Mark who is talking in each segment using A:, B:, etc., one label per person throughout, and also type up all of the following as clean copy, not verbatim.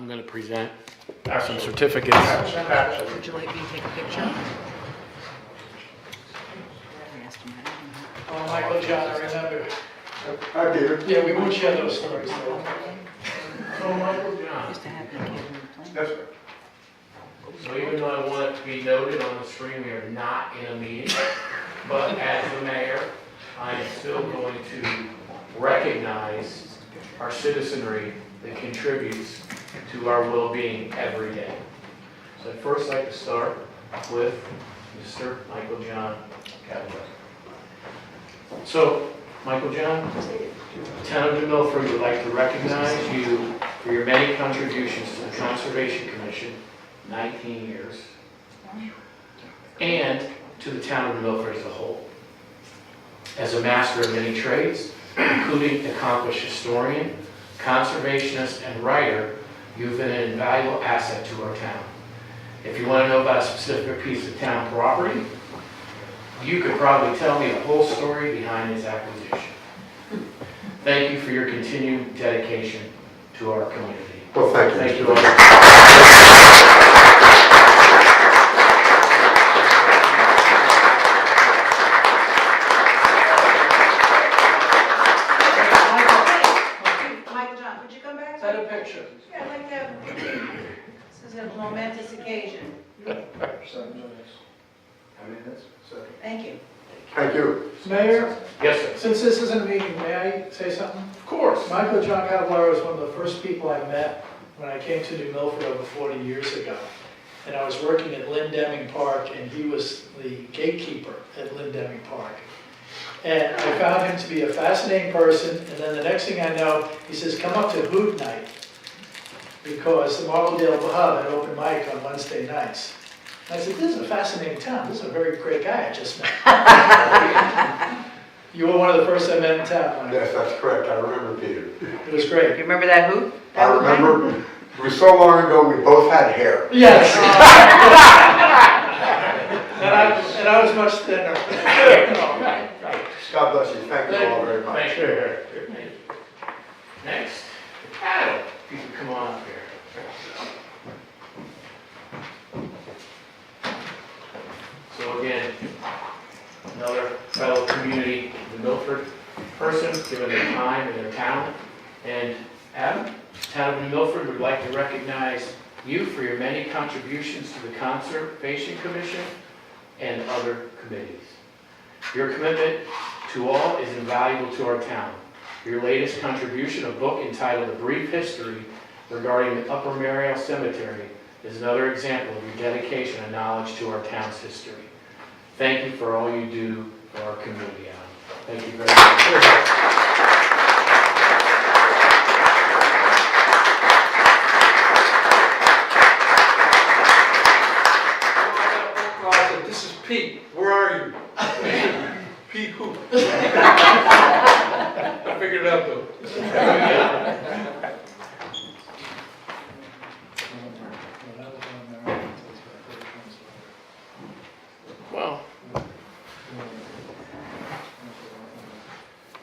A: I'm going to present some certificates.
B: Would you like me to take a picture?
C: Oh, Michael, John, I remember.
D: Hi, Peter.
C: Yeah, we won't share those stories though.
A: So Michael John,
B: Used to have the kid in the plane.
D: That's right.
A: so even though I want it to be noted on the screen, we are not in a meeting, but as the mayor, I am still going to recognize our citizenry that contributes to our well-being every day. So I'd first like to start with Mr. Michael John Cavalier. So, Michael John, the town of New Milford would like to recognize you for your many contributions to the Conservation Commission, 19 years, and to the town of New Milford as a whole. As a master of many trades, including accomplished historian, conservationist, and writer, you've been an invaluable asset to our town. If you want to know about a specific piece of town property, you could probably tell me the whole story behind its acquisition. Thank you for your continued dedication to our community.
D: Well, thank you.
A: Thank you
D: Mr.
A: all.
D: Mayor.
E: Michael John, could you come back?
C: Is that a picture?
E: Yeah, I'd like to have, this is a momentous occasion.
D: 7 minutes. How many minutes? 7.
E: Thank you.
D: Thank you.
C: Mayor,
A: Yes, sir.
C: since this isn't a meeting, may I say something?
A: Of course.
C: Michael John Cavalier was one of the first people I met when I came to New Milford over 40 years ago. And I was working at Lynn Deming Park, and he was the gatekeeper at Lynn Deming Park. And I found him to be a fascinating person, and then the next thing I know, he says, come up to Hoot Night, because the Marlboro Hub had open mic on Wednesday nights. And I said, this is a fascinating town, this is a very great guy I just met. You were one of the first I met in town, Mike.
D: Yes, that's correct. I remember Peter.
C: It was great.
B: You remember that who?
D: I remember, it was so long ago, we both had hair.
C: Yes. and I was much thinner.
A: Right, right.
D: God bless you. Thank you all very much.
A: Thank you. Next, Adam, if you could come on up here. So again, another fellow community, the Milford person, given their time and their talent. And Adam, the town of New Milford would like to recognize you for your many contributions to the Conservation Commission and other committees. Your commitment to all is invaluable to our town. Your latest contribution, a book entitled A Brief History Regarding the Upper Mariel Cemetery, is another example of your dedication and knowledge to our town's history. Thank you for all you do for our community, Adam. Thank you very much.
F: I said, this is Pete, where are you? Pete who? I figured it out though.
A: Well,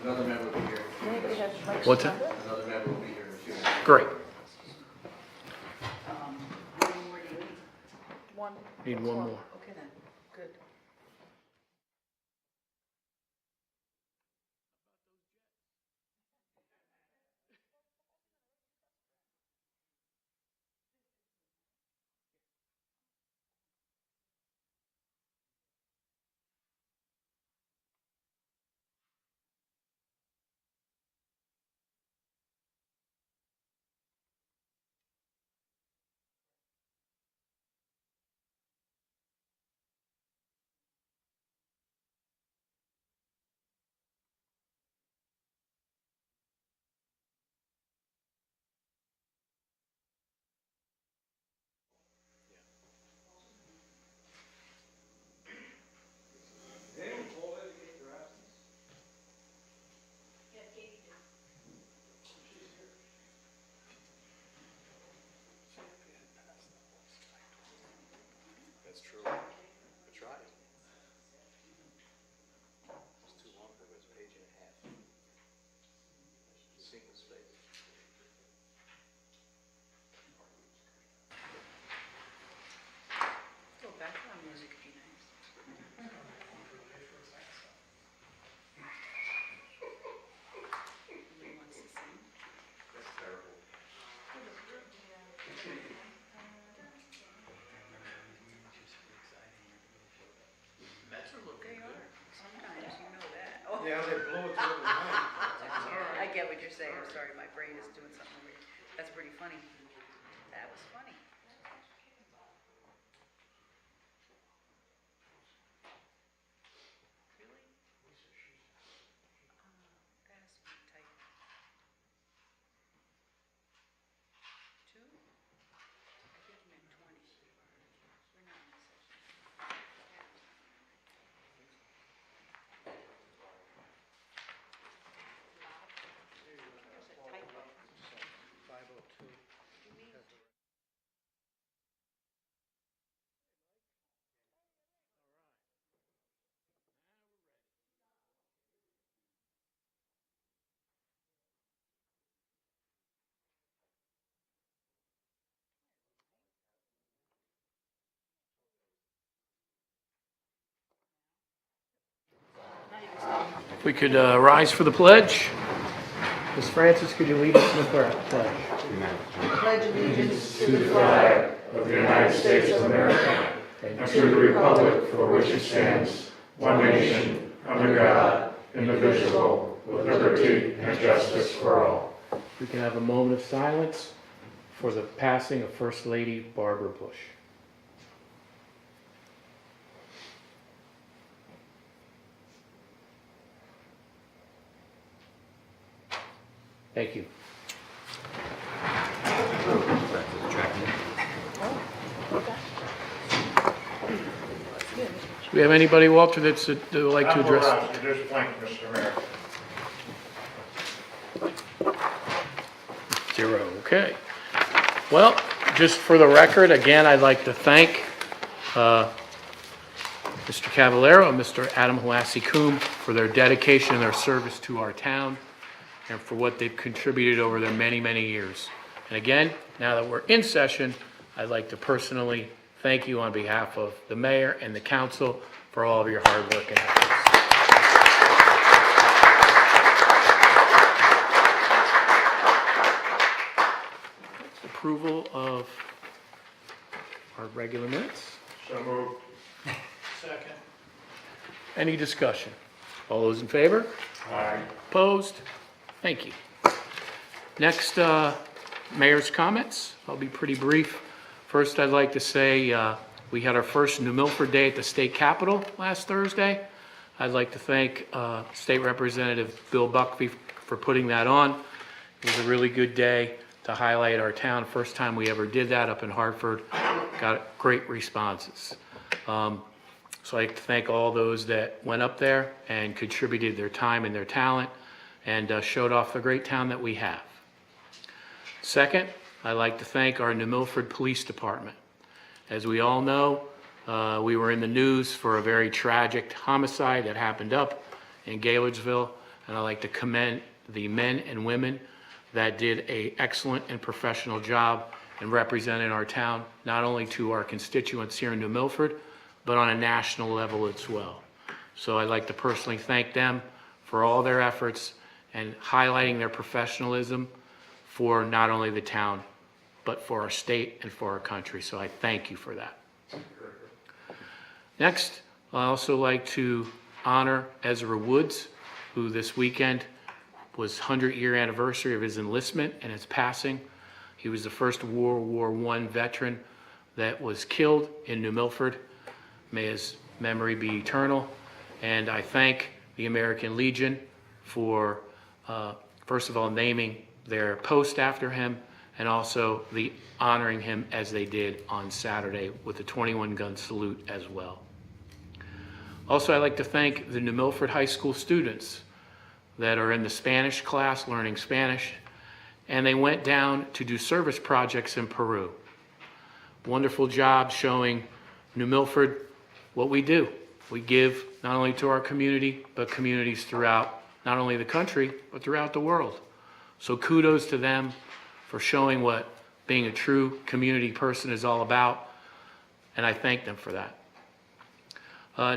F: Another member will be here.
A: what's that?
F: Another member will be here in a few minutes.
A: Great.
B: How many more do you need? One.
A: Need one more.
B: Okay then, good. you're saying, I'm sorry, my brain is doing something weird. That's pretty funny. That was funny. Really? That has to be type 2? I think you meant 20. We're not in this session. There's a typo.
F: 502.
B: You mean
A: If we could rise for the pledge. Ms. Francis, could you lead us in the pledge?
B: pledge allegiance
G: to the flag of the United States of America and to the republic for which it stands, one nation, under God, indivisible, with liberty and justice for all.
A: We can have a moment of silence for the passing of First Lady Barbara Bush. Thank you. Do we have anybody, Walter, that would like to address?
G: Just thank you, Mr. Mayor.
A: 0, okay. Well, just for the record, again, I'd like to thank Mr. Cavallero and Mr. Adam Halassi-Coombe for their dedication and their service to our town and for what they've contributed over their many, many years. And again, now that we're in session, I'd like to personally thank you on behalf of the mayor and the council for all of your hard work and efforts. Approval of our regular minutes.
G: So moved.
C: Second.
A: Any discussion? All those in favor?
G: Aye.
A: Opposed? Thank you. Next, mayor's comments. I'll be pretty brief. First, I'd like to say we had our first New Milford Day at the state capitol last Thursday. I'd like to thank State Representative Bill Buckby for putting that on. It was a really good day to highlight our town. First time we ever did that up in Hartford. Got great responses. So I'd like to thank all those that went up there and contributed their time and their talent and showed off the great town that we have. Second, I'd like to thank our New Milford Police Department. As we all know, we were in the news for a very tragic homicide that happened up in Gaylordsville, and I'd like to commend the men and women that did an excellent and professional job in representing our town, not only to our constituents here in New Milford, but on a national level as well. So I'd like to personally thank them for all their efforts and highlighting their professionalism for not only the town, but for our state and for our country. So I thank you for that. Next, I'd also like to honor Ezra Woods, who this weekend was 100-year anniversary of his enlistment and his passing. He was the first World War I veteran that was killed in New Milford. May his memory be eternal. And I thank the American Legion for, first of all, naming their post after him, and also the honoring him as they did on Saturday with a 21-gun salute as well. Also, I'd like to thank the New Milford High School students that are in the Spanish class learning Spanish, and they went down to do service projects in Peru. Wonderful job showing New Milford what we do. We give not only to our community, but communities throughout not only the country, but throughout the world. So kudos to them for showing what being a true community person is all about, and I thank them for that.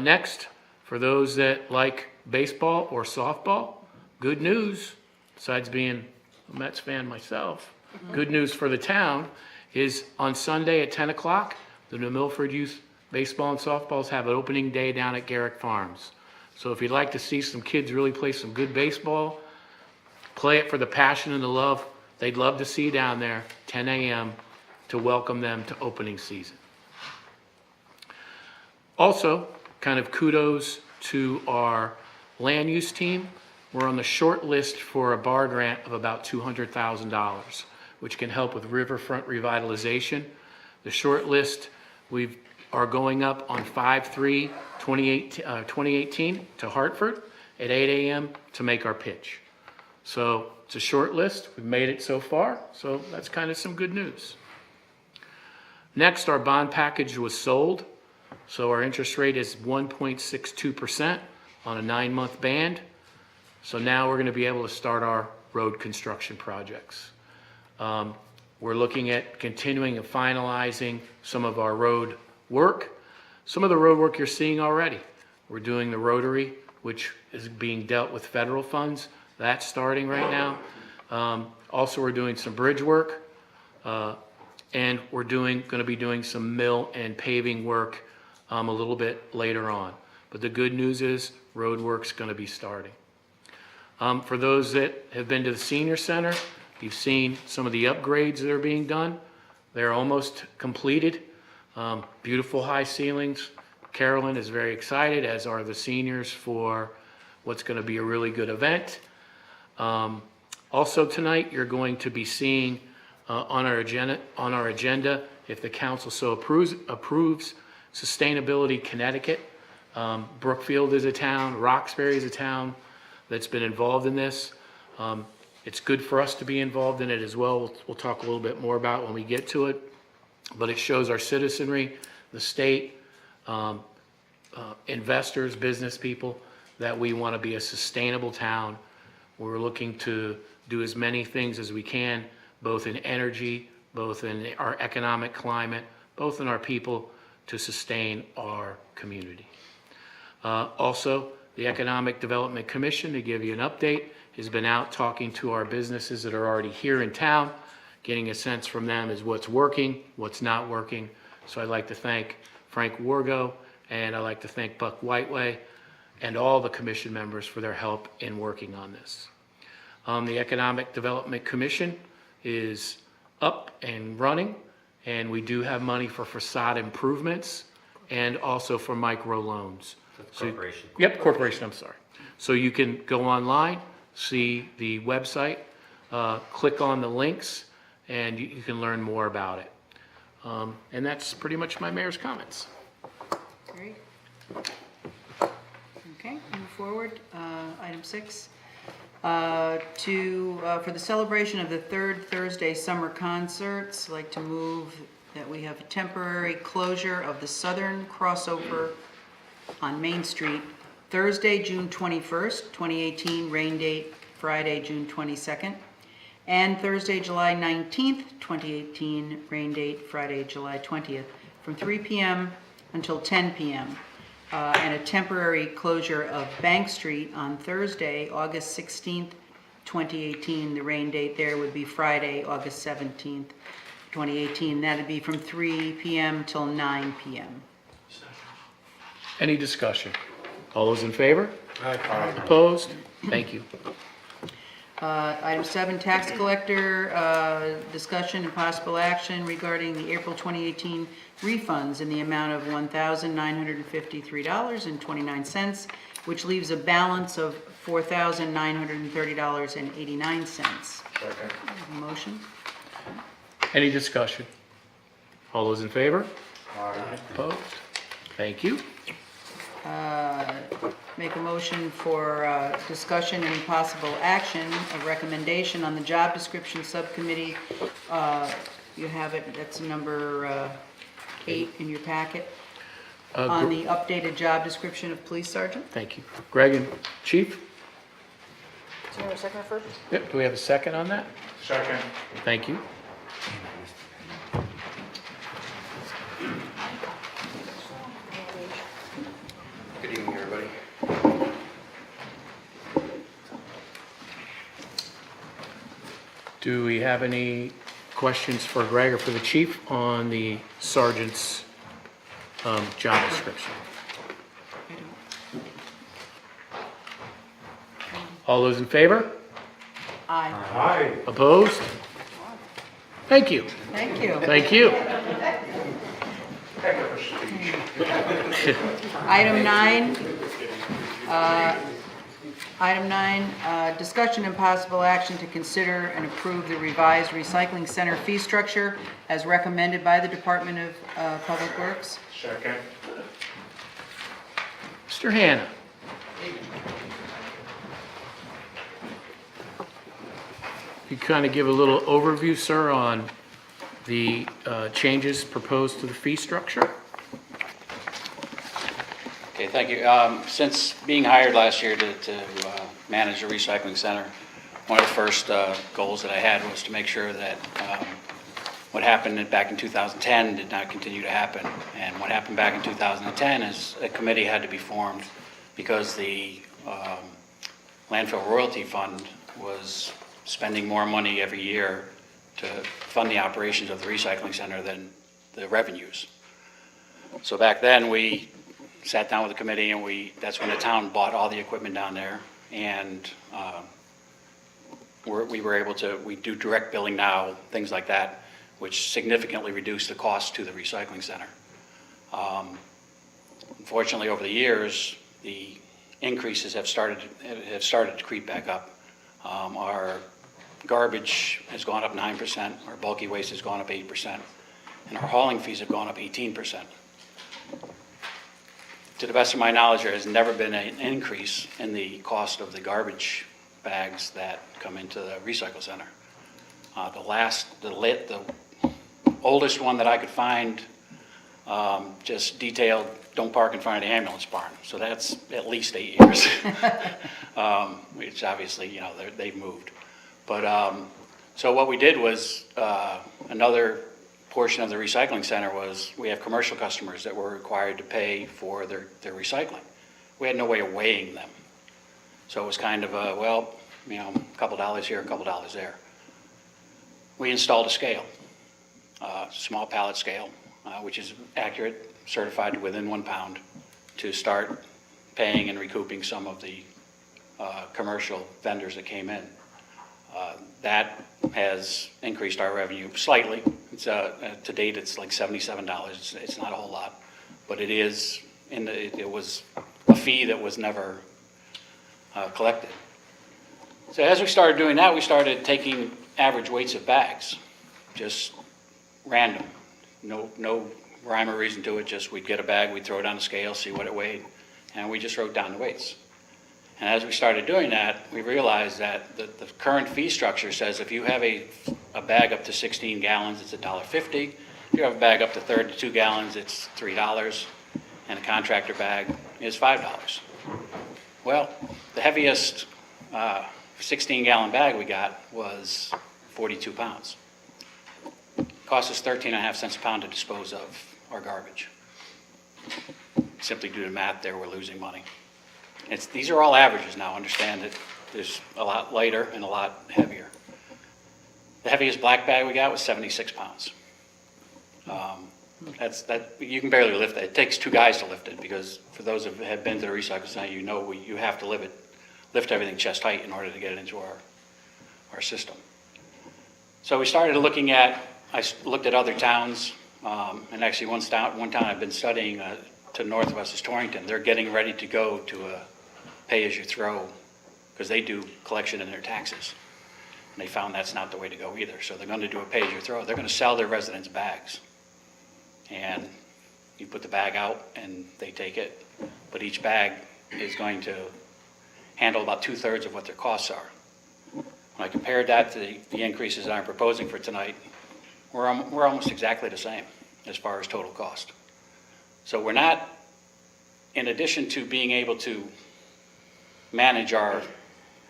A: Next, for those that like baseball or softball, good news, besides being a Mets fan myself, good news for the town is on Sunday at 10 o'clock, the New Milford Youth Baseball and Softballs have an opening day down at Garrick Farms. So if you'd like to see some kids really play some good baseball, play it for the passion and the love they'd love to see down there, 10 a.m., to welcome them to opening season. Also, kind of kudos to our land use team. We're on the short list for a bar grant of about $200,000, which can help with riverfront revitalization. The short list, we are going up on 5/3/2018 to Hartford at 8 a.m. to make our pitch. So it's a short list. We've made it so far, so that's kind of some good news. Next, our bond package was sold. So our interest rate is 1.62% on a 9-month band. So now we're going to be able to start our road construction projects. We're looking at continuing and finalizing some of our road work. Some of the road work you're seeing already. We're doing the rotary, which is being dealt with federal funds. That's starting right now. Also, we're doing some bridge work. And we're going to be doing some mill and paving work a little bit later on. But the good news is road work's going to be starting. For those that have been to the senior center, you've seen some of the upgrades that are being done. They're almost completed. Beautiful high ceilings. Carolyn is very excited, as are the seniors, for what's going to be a really good event. Also tonight, you're going to be seeing on our agenda, if the council so approves, Sustainability Connecticut. Brookfield is a town, Roxbury is a town that's been involved in this. It's good for us to be involved in it as well. We'll talk a little bit more about it when we get to it. But it shows our citizenry, the state, investors, business people, that we want to be a sustainable town. We're looking to do as many things as we can, both in energy, both in our economic climate, both in our people, to sustain our community. Also, the Economic Development Commission, to give you an update, has been out talking to our businesses that are already here in town, getting a sense from them as what's working, what's not working. So I'd like to thank Frank Wargo, and I'd like to thank Buck Whiteway and all the commission members for their help in working on this. The Economic Development Commission is up and running, and we do have money for facade improvements and also for micro loans.
H: Corporation.
A: Yep, corporation, I'm sorry. So you can go online, see the website, click on the links, and you can learn more about it. And that's pretty much my mayor's comments.
B: Great. Okay, move forward. Item 6. For the celebration of the third Thursday summer concerts, I'd like to move that we have a temporary closure of the southern crossover on Main Street, Thursday, June 21st, 2018, rain date Friday, June 22nd, and Thursday, July 19th, 2018, rain date Friday, July 20th, from 3 p.m. until 10 p.m. And a temporary closure of Bank Street on Thursday, August 16th, 2018. The rain date there would be Friday, August 17th, 2018. That'd be from 3 p.m. till 9 p.m.
A: Any discussion? All those in favor?
F: Aye.
A: Opposed? Thank you.
B: Item 7, tax collector, discussion and possible action regarding the April 2018 refunds in the amount of $1,953.29, which leaves a balance of $4,930.89.
D: Second.
B: Motion?
A: Any discussion? All those in favor?
D: Aye.
A: Opposed? Thank you.
B: Make a motion for discussion and possible action, a recommendation on the job description subcommittee. You have it, that's number 8 in your packet, on the updated job description of police sergeant.
A: Thank you. Greg and Chief?
E: Is there a second first?
A: Yep, do we have a second on that?
D: Second.
A: Thank you.
H: Good evening, everybody.
A: Do we have any questions for Greg or for the chief on the sergeant's job description?
B: I don't.
A: All those in favor?
B: Aye.
G: Aye.
A: Opposed? Thank you.
B: Thank you.
A: Thank you.
B: Item 9. Item 9, discussion and possible action to consider and approve the revised recycling center fee structure as recommended by the Department of Public Works.
G: Second.
A: Mr. Hannah. You kind of give a little overview, sir, on the changes proposed to the fee structure?
I: Okay, thank you. Since being hired last year to manage a recycling center, one of the first goals that I had was to make sure that what happened back in 2010 did not continue to happen. And what happened back in 2010 is a committee had to be formed because the landfill royalty fund was spending more money every year to fund the operations of the recycling center than the revenues. So back then, we sat down with the committee, and that's when the town bought all the equipment down there, and we were able to, we do direct billing now, things like that, which significantly reduced the cost to the recycling center. Unfortunately, over the years, the increases have started to creep back up. Our garbage has gone up 9%, our bulky waste has gone up 8%, and our hauling fees have gone up 18%. To the best of my knowledge, there has never been an increase in the cost of the garbage bags that come into the recycle center. The oldest one that I could find just detailed, don't park in front of the ambulance barn. So that's at least 8 years, which obviously, you know, they've moved. But so what we did was another portion of the recycling center was we have commercial customers that were required to pay for their recycling. We had no way of weighing them. So it was kind of a, well, you know, a couple dollars here, a couple dollars there. We installed a scale, small pallet scale, which is accurate, certified to within 1 pound, to start paying and recouping some of the commercial vendors that came in. That has increased our revenue slightly. It's, to date, it's like $77. It's not a whole lot, but it is. It was a fee that was never collected. So as we started doing that, we started taking average weights of bags, just random, no rhyme or reason to it. Just we'd get a bag, we'd throw it on the scale, see what it weighed, and we just wrote down the weights. And as we started doing that, we realized that the current fee structure says if you have a bag up to 16 gallons, it's $1.50. If you have a bag up to 32 gallons, it's $3, and a contractor bag is $5. Well, the heaviest 16-gallon bag we got was 42 pounds. It cost us 13.5 cents a pound to dispose of our garbage. Simply due to math there, we're losing money. These are all averages now. Understand that there's a lot lighter and a lot heavier. The heaviest black bag we got was 76 pounds. You can barely lift that. It takes 2 guys to lift it, because for those who have been to the recycle center, you know you have to lift everything chest height in order to get it into our system. So we started looking at, I looked at other towns, and actually one town I've been studying to the north of us is Torrington. They're getting ready to go to a pay-as-you-throw, because they do collection in their taxes. And they found that's not the way to go either. So they're going to do a pay-as-you-throw. They're going to sell their residents bags. And you put the bag out and they take it. But each bag is going to handle about 2/3 of what their costs are. When I compared that to the increases that I'm proposing for tonight, we're almost exactly the same as far as total cost. So we're not, in addition to being able to manage our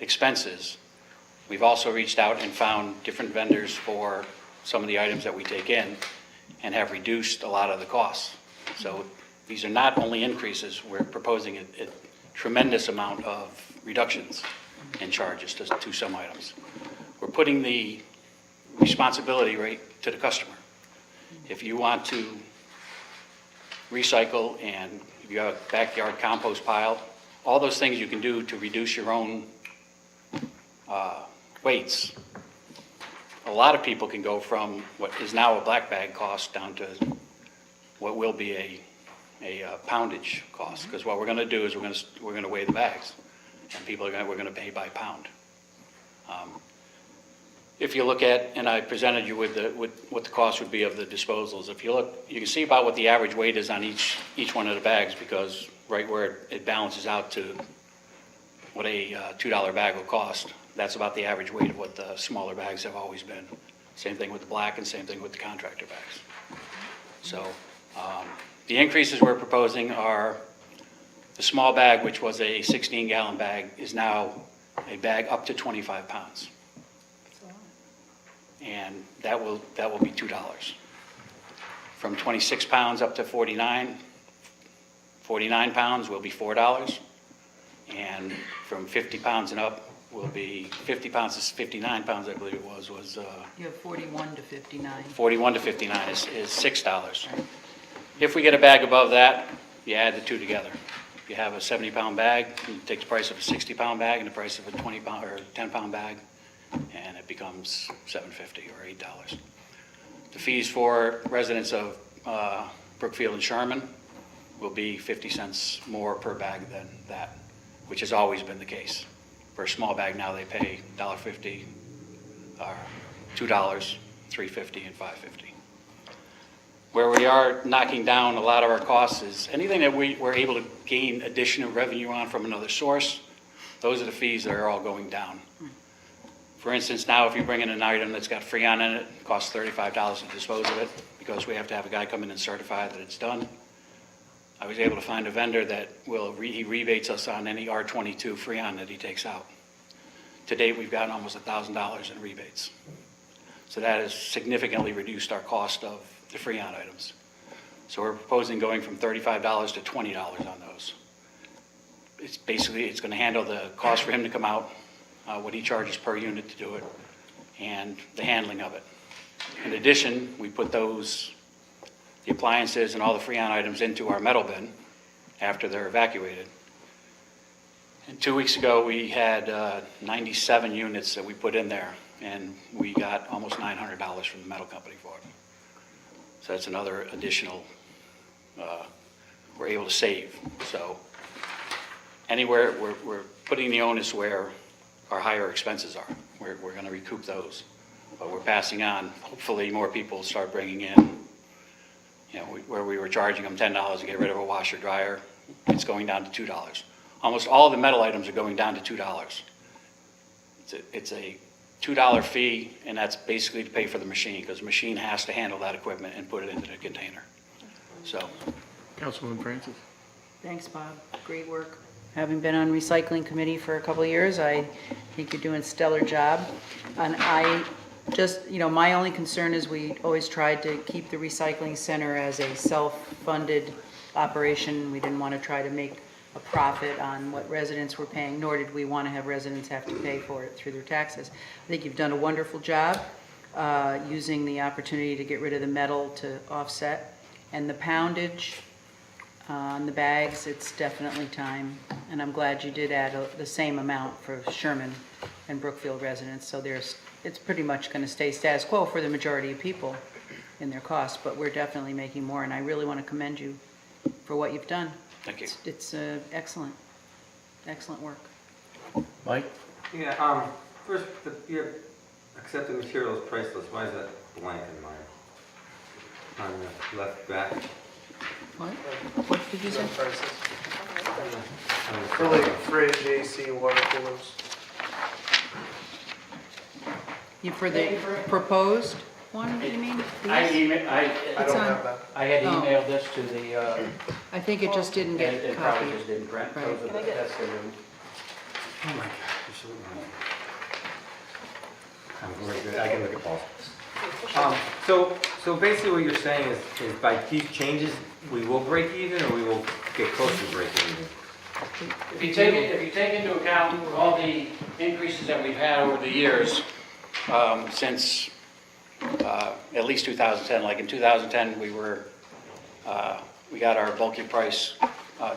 I: expenses, we've also reached out and found different vendors for some of the items that we take in and have reduced a lot of the costs. So these are not only increases, we're proposing a tremendous amount of reductions in charges to some items. We're putting the responsibility right to the customer. If you want to recycle and if you have a backyard compost pile, all those things you can do to reduce your own weights, a lot of people can go from what is now a black bag cost down to what will be a poundage cost. Because what we're going to do is we're going to weigh the bags, and we're going to pay by pound. If you look at, and I presented you with what the cost would be of the disposals. If you look, you can see about what the average weight is on each one of the bags, because right where it balances out to what a $2 bag will cost, that's about the average weight of what the smaller bags have always been. Same thing with the black and same thing with the contractor bags. So the increases we're proposing are the small bag, which was a 16-gallon bag, is now a bag up to 25 pounds. And that will be $2. From 26 pounds up to 49 pounds will be $4. And from 50 pounds and up will be 50 pounds to 59 pounds, I believe it was
B: You have 41 to 59.
I: 41 to 59 is $6. If we get a bag above that, you add the two together. If you have a 70-pound bag, you take the price of a 60-pound bag and the price of a 20-pound or 10-pound bag, and it becomes $7.50 or $8. The fees for residents of Brookfield and Sherman will be 50 cents more per bag than that, which has always been the case. For a small bag now, they pay $1.50, or $2, $3.50, and $5.50. Where we are knocking down a lot of our costs is anything that we're able to gain additional revenue on from another source. Those are the fees that are all going down. For instance, now if you bring in an item that's got Freon in it, it costs $35 to dispose of it because we have to have a guy come in and certify that it's done. I was able to find a vendor that he rebates us on any R22 Freon that he takes out. To date, we've gotten almost $1,000 in rebates. So that has significantly reduced our cost of the Freon items. So we're proposing going from $35 to $20 on those. It's going to handle the cost for him to come out, what he charges per unit to do it, and the handling of it. In addition, we put the appliances and all the Freon items into our metal bin after they're evacuated. And 2 weeks ago, we had 97 units that we put in there, and we got almost $900 from the metal company for it. So that's another additional, we're able to save. So anywhere, we're putting the onus where our higher expenses are. We're going to recoup those. But we're passing on, hopefully more people start bringing in, where we were charging them $10 to get rid of a washer dryer, it's going down to $2. Almost all the metal items are going down to $2. It's a $2 fee, and that's basically to pay for the machine, because the machine has to handle that equipment and put it into the container. So,
G: Councilwoman Francis.
B: Thanks, Bob. Great work. Having been on recycling committee for a couple of years, I think you're doing a stellar job. And I just, my only concern is we always tried to keep the recycling center as a self-funded operation. We didn't want to try to make a profit on what residents were paying, nor did we want to have residents have to pay for it through their taxes. I think you've done a wonderful job using the opportunity to get rid of the metal to offset. And the poundage on the bags, it's definitely time. And I'm glad you did add the same amount for Sherman and Brookfield residents. So it's pretty much going to stay status quo for the majority of people in their costs, but we're definitely making more. And I really want to commend you for what you've done.
I: thank you.
B: It's excellent, excellent work.
G: Mike?
D: Yeah, first, you accepted materials priceless, why is that blank in mine? On the left back.
B: What did you say?
F: For like fridge, AC, water coolers.
B: For the proposed one, you mean?
A: I
B: These?
F: I
B: It's
F: don't
B: on-
F: have that.
A: I had
B: Oh.
A: emailed this to the,
B: I think it just didn't
A: and
B: get
A: it probably
B: copied.
A: just didn't print.
B: Right.
A: Those are the- That's the new.
D: Oh my God, you're so annoying. I can look at Paul's. So basically what you're saying is by these changes, we will break even or we will get close to breaking even?
A: If you take into account all the increases that we've had over the years, since at least 2010, like in 2010, we got our bulky price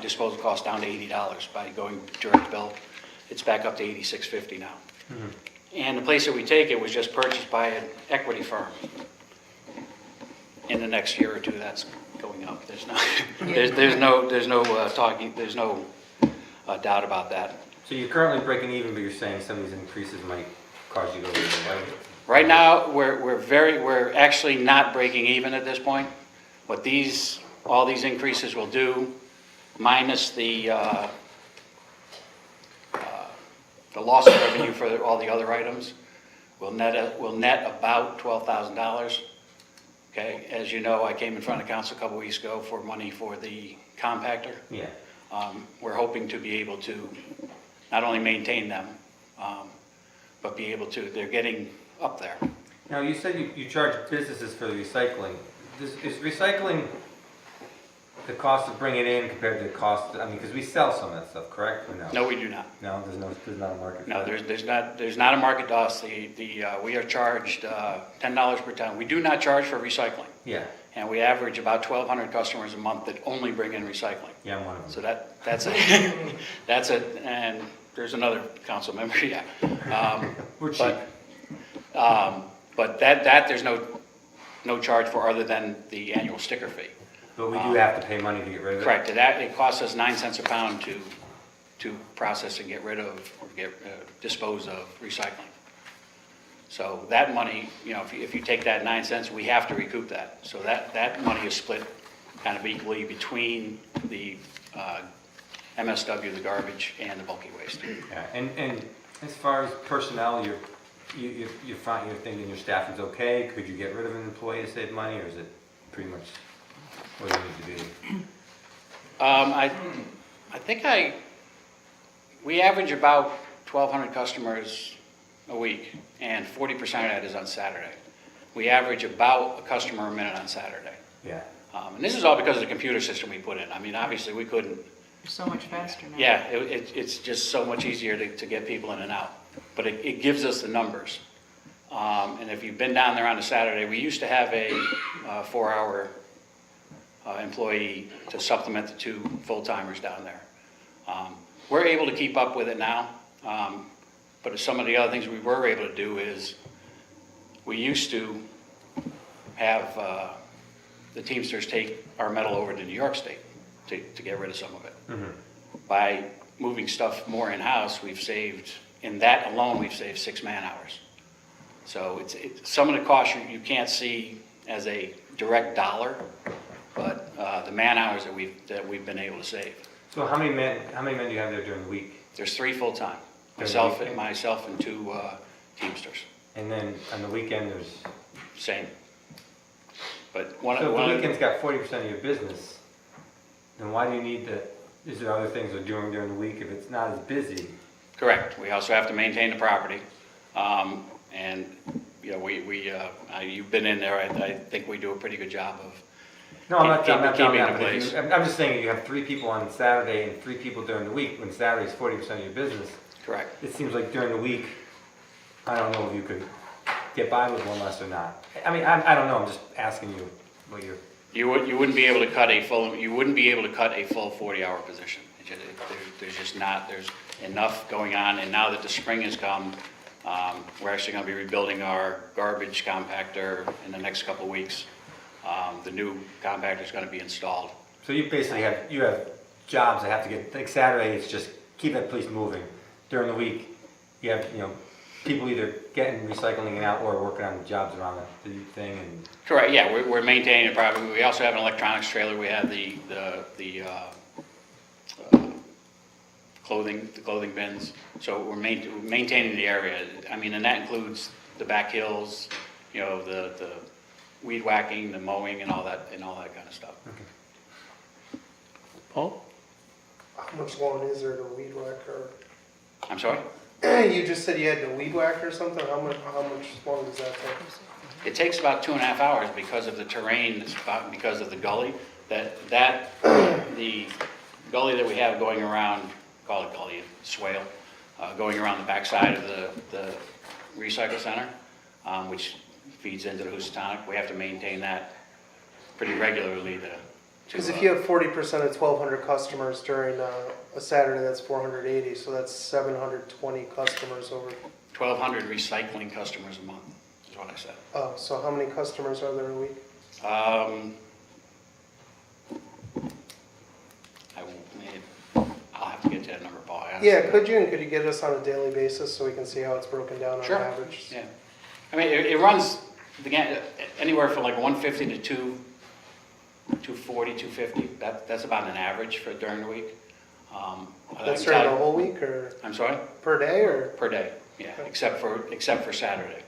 A: disposal cost down to $80 by going direct bill. It's back up to $86.50 now.
I: And the place that we take it was just purchased by an equity firm. In the next year or two, that's going up. There's no doubt about that.
D: So you're currently breaking even, but you're saying some of these increases might cause you to go the right?
I: Right now, we're actually not breaking even at this point. What all these increases will do, minus the loss of revenue for all the other items, will net about $12,000. Okay, as you know, I came in front of council a couple weeks ago for money for the compactor.
D: Yeah.
I: We're hoping to be able to not only maintain them, but be able to, they're getting up there.
D: Now, you said you charge businesses for the recycling. Is recycling the cost of bringing it in compared to the cost, I mean, because we sell some of that stuff, correct, or no?
I: No, we do not.
D: No, there's not a market for
I: No,
D: that?
I: there's not a market to us. We are charged $10 per ton. We do not charge for recycling.
D: Yeah,
I: And we average about 1,200 customers a month that only bring in recycling.
D: yeah, I'm one of them.
I: So that's and there's another council member, yeah.
D: We're cheap.
I: But that there's no charge for other than the annual sticker fee.
D: But we do have to pay money to get rid of it?
I: Correct. It costs us 9 cents a pound to process and get rid of, or dispose of recycling. So that money, if you take that 9 cents, we have to recoup that. So that money is split kind of equally between the MSW, the garbage, and the bulky waste.
D: Yeah, and as far as personnel, you're thinking your staff is okay? Could you get rid of an employee to save money, or is it pretty much what it needs to be?
I: I think we average about 1,200 customers a week, and 40% of that is on Saturday. We average about a customer a minute on Saturday.
D: Yeah.
I: And this is all because of the computer system we put in. I mean, obviously, we couldn't.
B: You're so much faster now.
I: Yeah, it's just so much easier to get people in and out. But it gives us the numbers. And if you've been down there on a Saturday, we used to have a 4-hour employee to supplement the 2 full-timers down there. We're able to keep up with it now. But some of the other things we were able to do is we used to have the Teamsters take our metal over to New York State to get rid of some of it.
D: Mm-hmm.
I: By moving stuff more in-house, in that alone, we've saved 6 man-hours. So it's some of the costs you can't see as a direct dollar, but the man-hours that we've been able to save.
D: So how many men do you have there during the week?
I: There's 3 full-time,
D: During the
I: myself
D: weekend?
I: and 2 Teamsters.
D: And then on the weekend, there's...
I: Same. But
D: So if
I: one
D: the
I: of
D: weekend's got 40% of your business, then why do you need is there other things we're doing during the week if it's not as busy?
I: correct. We also have to maintain the property. And, you've been in there, I think we do a pretty good job of
D: No, I'm not
I: keeping
D: telling
I: the
D: that, but
I: place.
D: I'm just saying you have 3 people on Saturday and 3 people during the week, when Saturday is 40% of your business.
I: Correct.
D: It seems like during the week, I don't know if you could get by with one less or not. I mean, I don't know, I'm just asking you what you're...
I: You wouldn't be able to cut a full 40-hour position. There's enough going on, and now that the spring has come, we're actually going to be rebuilding our garbage compactor in the next couple of weeks. The new compactor is going to be installed.
D: So you basically have jobs that have to get, like Saturday, it's just keep that place moving. During the week, you have, people either getting recycling it out or working on the jobs around the thing and...
I: Correct, yeah, we're maintaining the property. We also have an electronics trailer. We have the clothing bins. So we're maintaining the area. I mean, and that includes the back hills, the weed whacking, the mowing, and all that kind of stuff.
D: Okay.
A: Paul?
F: How much lawn is there to weed whacker?
I: I'm sorry?
F: You just said you had to weed whack or something? How much long does that take?
I: It takes about 2.5 hours because of the terrain, because of the gully. The gully that we have going around, call it gully, swale, going around the backside of the recycle center, which feeds into the Housatonic. We have to maintain that pretty regularly
F: Because if you have 40% of 1,200 customers during a Saturday, that's 480, so that's 720 customers over
I: 1,200 recycling customers a month, is what I said.
J: Oh, so how many customers are there a week?
I: I'll have to get to that number, Paul. I
J: Yeah,
I: honestly-
J: could you get us on a daily basis so we can see how it's broken down on
I: Sure.
J: average?
I: Yeah. I mean, it runs, again, anywhere from like 150 to 240, 250. That's about an average for during the week.
J: That's during the whole week or
I: I'm sorry?
J: per day or?
I: Per day, yeah, except for Saturday.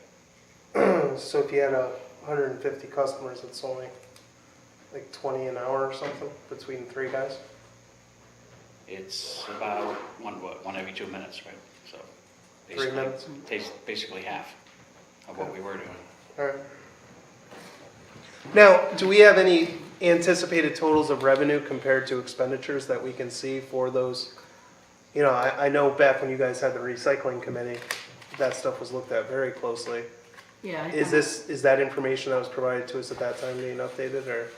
J: So if you had 150 customers, it's only like 20 an hour or something between 3 guys?
I: It's about one every 2 minutes, right? So
J: 3
I: basically-
J: minutes?
I: Basically half of what we were doing.
J: All right. Now, do we have any anticipated totals of revenue compared to expenditures that we can see for those? You know, I know back when you guys had the recycling committee, that stuff was looked at very closely.
B: Yeah.
J: Is that information that was provided to us at that time being updated or?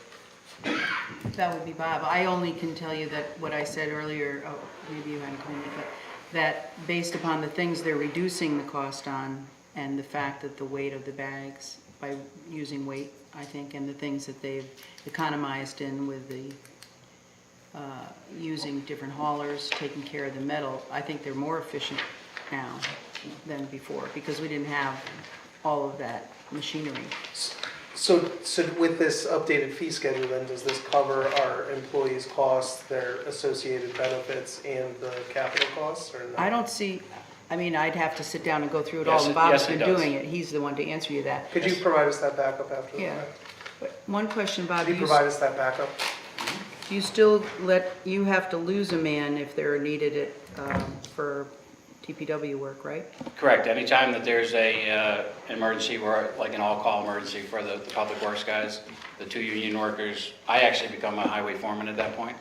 B: That would be Bob. I only can tell you that what I said earlier, oh, maybe you hadn't claimed it, but that based upon the things they're reducing the cost on and the fact that the weight of the bags by using weight, I think, and the things that they've economized in with the using different haulers, taking care of the metal, I think they're more efficient now than before because we didn't have all of that machinery.
J: So with this updated fee schedule then, does this cover our employees' costs, their associated benefits and the capital costs or no?
B: I don't see, I mean, I'd have to sit down and go through it all,
I: Yes,
B: and Bob's
I: yes, it
B: been
I: does.
B: doing it. He's the one to answer you that.
J: Could you provide us that backup after the
B: Yeah.
J: fact?
B: But one question, Bob,
J: Could you provide us that backup?
B: do you still you have to lose a man if they're needed it for TPW work, right?
I: Correct. Anytime that there's a emergency, or like an all-call emergency for the public works guys, the 2 union workers, I actually become a highway foreman at that point.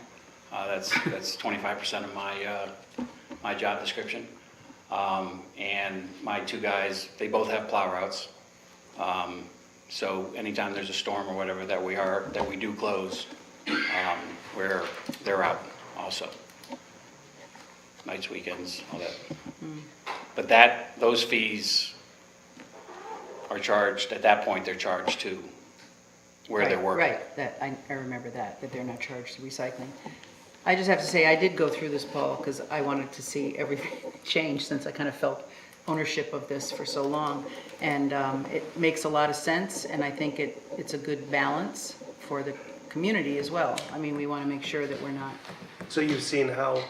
I: That's 25% of my job description. And my 2 guys, they both have plow routes. So anytime there's a storm or whatever that we do close, where they're out also. Nights, weekends, all that. But those fees are charged, at that point, they're charged to where they're working.
B: Right, that, I remember that they're not charged recycling. I just have to say, I did go through this, Paul, because I wanted to see everything change since I kind of felt ownership of this for so long. And it makes a lot of sense, and I think it's a good balance for the community as well. I mean, we want to make sure that we're not,
J: So you've seen how,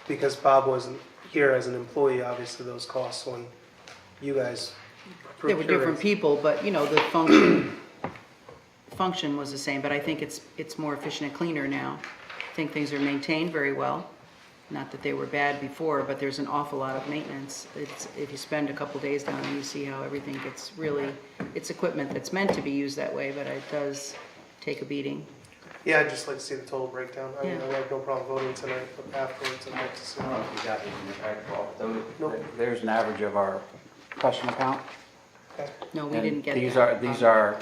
J: because Bob wasn't here as an employee, obviously those costs when you guys
B: there were different
J: procured.
B: people, but, you know, the function was the same, but I think it's more efficient and cleaner now. I think things are maintained very well. Not that they were bad before, but there's an awful lot of maintenance. If you spend a couple days down there, you see how everything gets really, it's equipment that's meant to be used that way, but it does take a beating.
J: Yeah, I'd just like to see the total breakdown. I mean,
B: Yeah.
J: I have no problem voting tonight, but afterwards I'd like to see.
I: I don't know if you got these in your packet, Paul.
J: Nope.
I: There's an average of our customer count.
J: Okay.
B: No, we
I: And
B: didn't get
I: these
B: that.
I: are,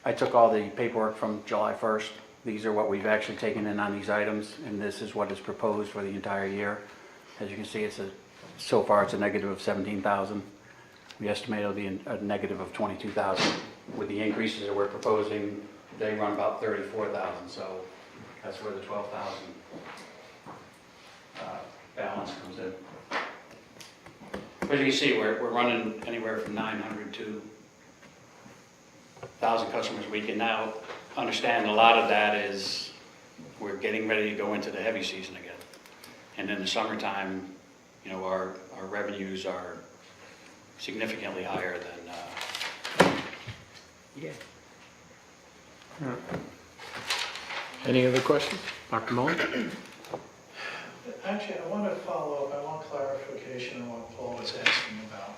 I: I took all the paperwork from July 1st. These are what we've actually taken in on these items, and this is what is proposed for the entire year. As you can see, so far it's a negative of 17,000. We estimate it'll be a negative of 22,000. With the increases that we're proposing, they run about 34,000, so that's where the 12,000 balance comes in. As you can see, we're running anywhere from 900 to 1,000 customers a week, and now understand a lot of that is we're getting ready to go into the heavy season again. And in the summertime, you know, our revenues are significantly higher than,
B: Yeah.
G: Any other questions? Dr. Mullin?
C: Actually, I want to follow up, I want clarification on what Paul was asking about.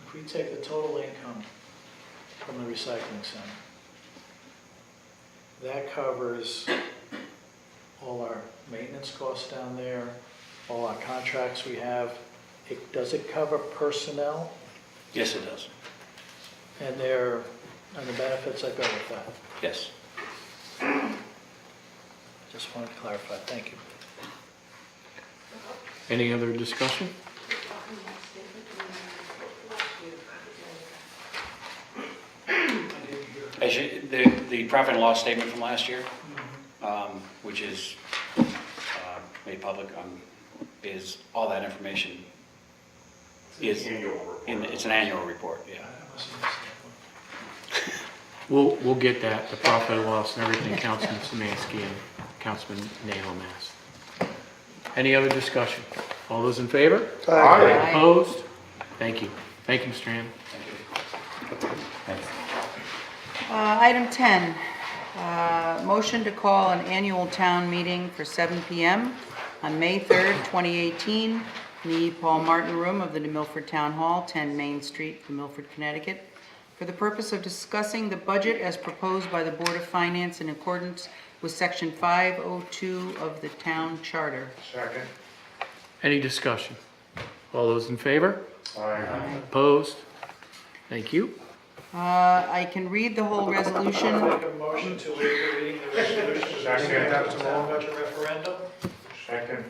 C: If we take the total income from the recycling center, that covers all our maintenance costs down there, all our contracts we have. Does it cover personnel
I: yes, it does.
C: and the benefits that go with that?
I: Yes.
C: Just wanted to clarify, thank you.
A: Any other discussion?
I: As you, the profit and loss statement from last year, which is made public, is all that information is it's an annual report, yeah.
A: We'll get that, the profit and loss and everything, Councilman Szymanski and Councilman Nahom asked. Any other discussion? All those in favor?
B: Aye.
A: Opposed? Thank you. Thank you, Mr. Hammond.
D: Thanks.
B: Item 10, motion to call an annual town meeting for 7 PM on May 3rd, 2018, in the E. Paul Martin Room of the New Milford Town Hall, 10 Main Street, New Milford, Connecticut, for the purpose of discussing the budget as proposed by the Board of Finance in accordance with Section 502 of the Town Charter.
G: Second.
A: Any discussion? All those in favor?
G: Aye.
A: Opposed? Thank you.
B: I can read the whole resolution.
C: Make a motion to waive the reading of the resolution to conduct a town budget referendum.
G: Second.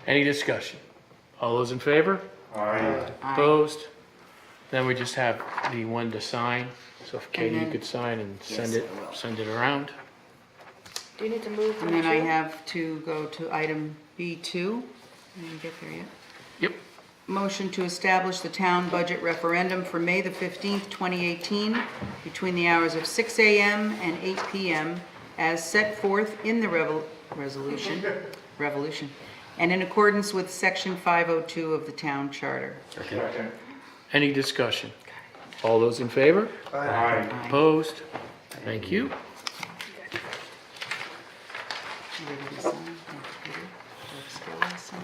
A: Any discussion? All those in favor?
G: Aye.
A: Opposed? Then we just have the one to sign. So if Katie, you
B: then-
A: could sign and
B: Yes, I will.
A: send it around.
E: Do you need to move?
B: And then I have to go to item B2. I didn't get there yet.
A: Yep.
B: Motion to establish the town budget referendum for May the 15th, 2018, between the hours of 6 a.m. and 8 p.m. as set forth in the resolution, and in accordance with Section 502 of the Town Charter.
G: Second.
A: Any discussion? All those in favor?
G: Aye.
A: Opposed? Thank you.
B: Everybody sign. Thank you, Peter. Let's go sign.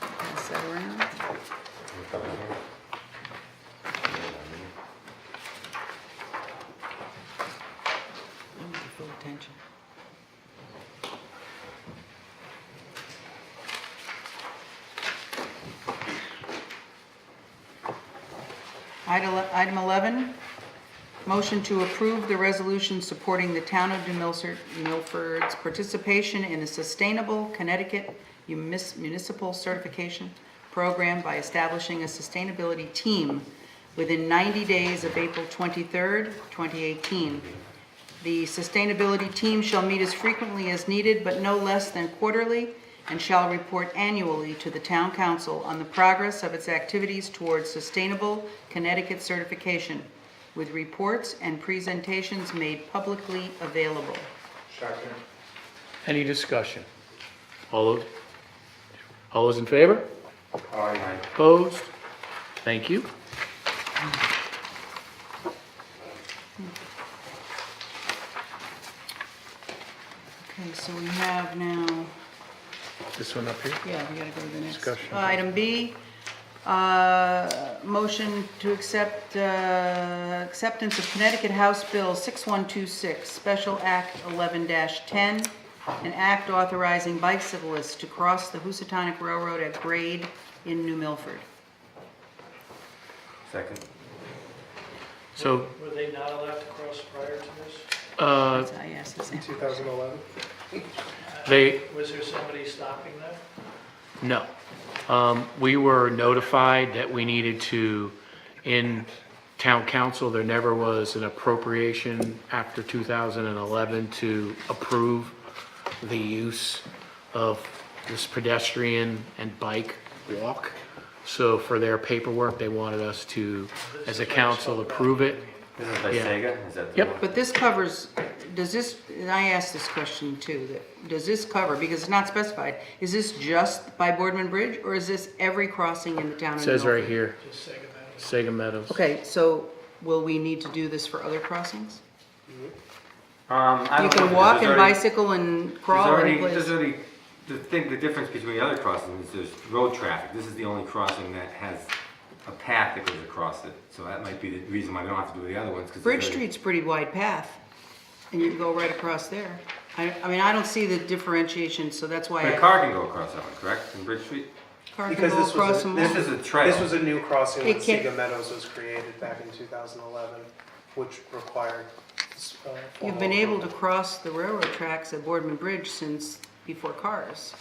B: Pass that around. Full attention. Item 11, motion to approve the resolution supporting the town of New Milford's participation in the Sustainable Connecticut Municipal Certification Program by establishing a sustainability team within 90 days of April 23rd, 2018. The sustainability team shall meet as frequently as needed, but no less than quarterly, and shall report annually to the town council on the progress of its activities towards sustainable Connecticut certification, with reports and presentations made publicly available.
G: Second.
A: Any discussion? All those in favor?
G: Aye.
A: Opposed? Thank you.
B: Okay, so we have now,
A: This one up here?
B: yeah, we gotta go to the next.
A: Discussion.
B: Item B, motion to accept, acceptance of Connecticut House Bill 6126, Special Act 11-10, an act authorizing bicyclists to cross the Housatonic Railroad at grade in New Milford.
D: Second.
A: So,
C: Were they not allowed to cross prior to this?
B: I asked this.
J: 2011?
C: Was there somebody stopping them?
A: no. We were notified that we needed to, in town council, there never was an appropriation after 2011 to approve the use of this pedestrian and bike walk. So for their paperwork, they wanted us to, as a council, approve it.
D: This is by
A: Yeah.
D: Sega? Is that the
A: Yep.
D: one?
B: But this covers, does this, and I asked this question too, that, does this cover, because it's not specified, is this just by Boardman Bridge, or is this every crossing in the town of
A: It
B: New
A: says right
B: Milford?
A: here,
C: Just say about it.
A: Sega Meadows.
B: Okay, so will we need to do this for other crossings?
D: I
B: You
D: don't know,
B: can
D: because
B: walk
D: there's
B: and
D: already-
B: bicycle and
D: there's
B: crawl
D: already-
B: any place.
D: There's already, the difference between the other crossings is there's road traffic. This is the only crossing that has a path that goes across it. So that might be the reason why we don't have to do the other ones. 'Cause
B: Bridge
D: there's already-
B: Street's a pretty wide path, and you can go right across there. I mean, I don't see the differentiation, so that's why
D: But a
B: I,
D: car can go across that one, correct, in Bridge Street?
B: car can
J: Because
B: go
J: this was
B: across
J: a-
B: them
D: This
B: all.
D: is a trail.
J: This was a new crossing
B: It
J: when
B: can't-
J: Sega Meadows was created back in 2011, which required.
B: You've been able to cross the railroad tracks at Boardman Bridge since before cars.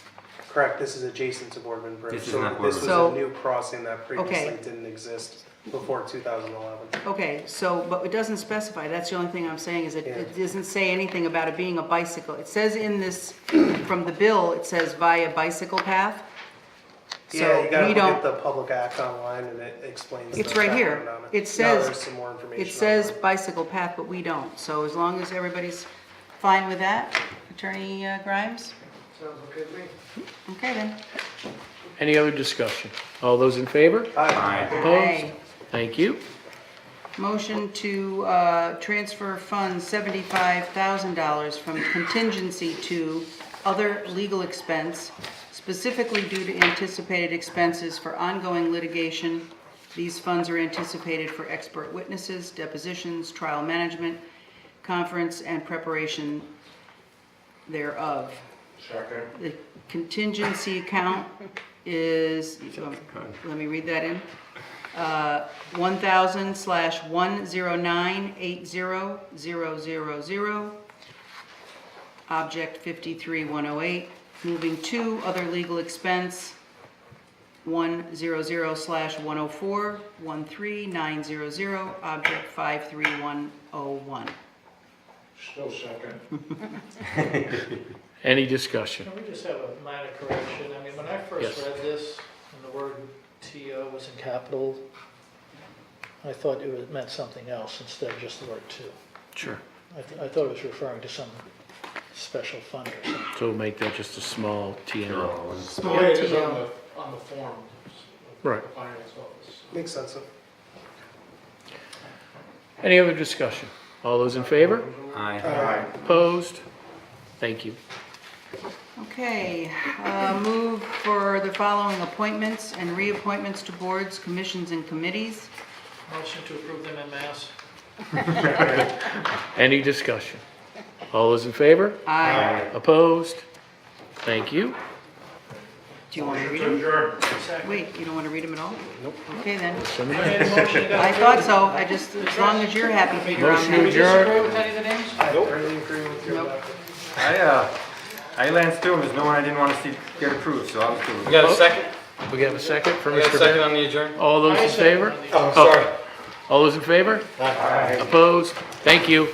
J: Correct, this is adjacent to Boardman Bridge.
D: This is
J: So
D: not
J: this
D: Boardman
J: was
B: So-
J: a new crossing that previously
B: Okay.
J: didn't exist before 2011.
B: Okay, so, but it doesn't specify, that's the only thing I'm saying, is it doesn't say anything about it being a bicycle. It says in this, from the bill, it says via bicycle path.
J: Yeah,
B: So
J: you gotta
B: we
J: look at
B: don't,
J: the public act online and it explains.
B: it's
J: the
B: right here.
J: background on
B: It
J: No,
B: says,
J: there's some more information.
B: it says
J: online.
B: bicycle path, but we don't. So as long as everybody's fine with that, Attorney Grimes?
C: Sounds okay to me.
B: Okay then.
A: Any other discussion? All those in favor?
D: Aye.
A: Opposed?
B: Aye.
A: Thank you.
B: Motion to transfer funds $75,000 from contingency to other legal expense, specifically due to anticipated expenses for ongoing litigation. These funds are anticipated for expert witnesses, depositions, trial management, conference, and preparation thereof.
G: Second.
B: The contingency account is, let me read that in. 1,000/10980,000, object 53108. Moving to other legal expense, 100/104-13900, object 53101.
G: Still second.
A: Any discussion?
C: Can we just have a minor correction? I mean, when I first
A: Yes.
C: read this, and the word TO was in capital, I thought it meant something else instead of just the word to.
A: Sure.
C: I thought it was referring to some special fund or something.
A: So we'll make that just a small TNO.
C: The way it is on the form.
A: Right.
C: The finance office.
J: Makes sense.
A: Any other discussion? All those in favor?
D: Aye.
A: Opposed? Thank you.
B: Okay, move for the following appointments and reappointments to boards, commissions, and committees.
C: Motion to approve them en masse.
A: Any discussion? All those in favor?
B: Aye.
A: Opposed? Thank you.
B: Do you want to read them? Wait, you don't want to read them at all? Nope. Okay then.
A: Send them
C: I
A: in.
C: made a motion to go
B: I
C: through.
B: thought so, I just, as long as you're happy, Peter, I'm
A: Motion to
B: happy.
A: adjourn.
C: Disagree with any of the names?
J: I really agree with you.
B: Nope.
D: I glanced through them, there's no one I didn't want to see get approved, so I was cool.
H: We got a second?
A: We have a second for
H: We got a
A: Mr.
H: second
A: Barry?
H: on the adjourn?
A: All those
C: I
A: in
C: second
A: favor?
C: on the-
H: Oh, I'm sorry.
A: All those in favor? Opposed? Thank you.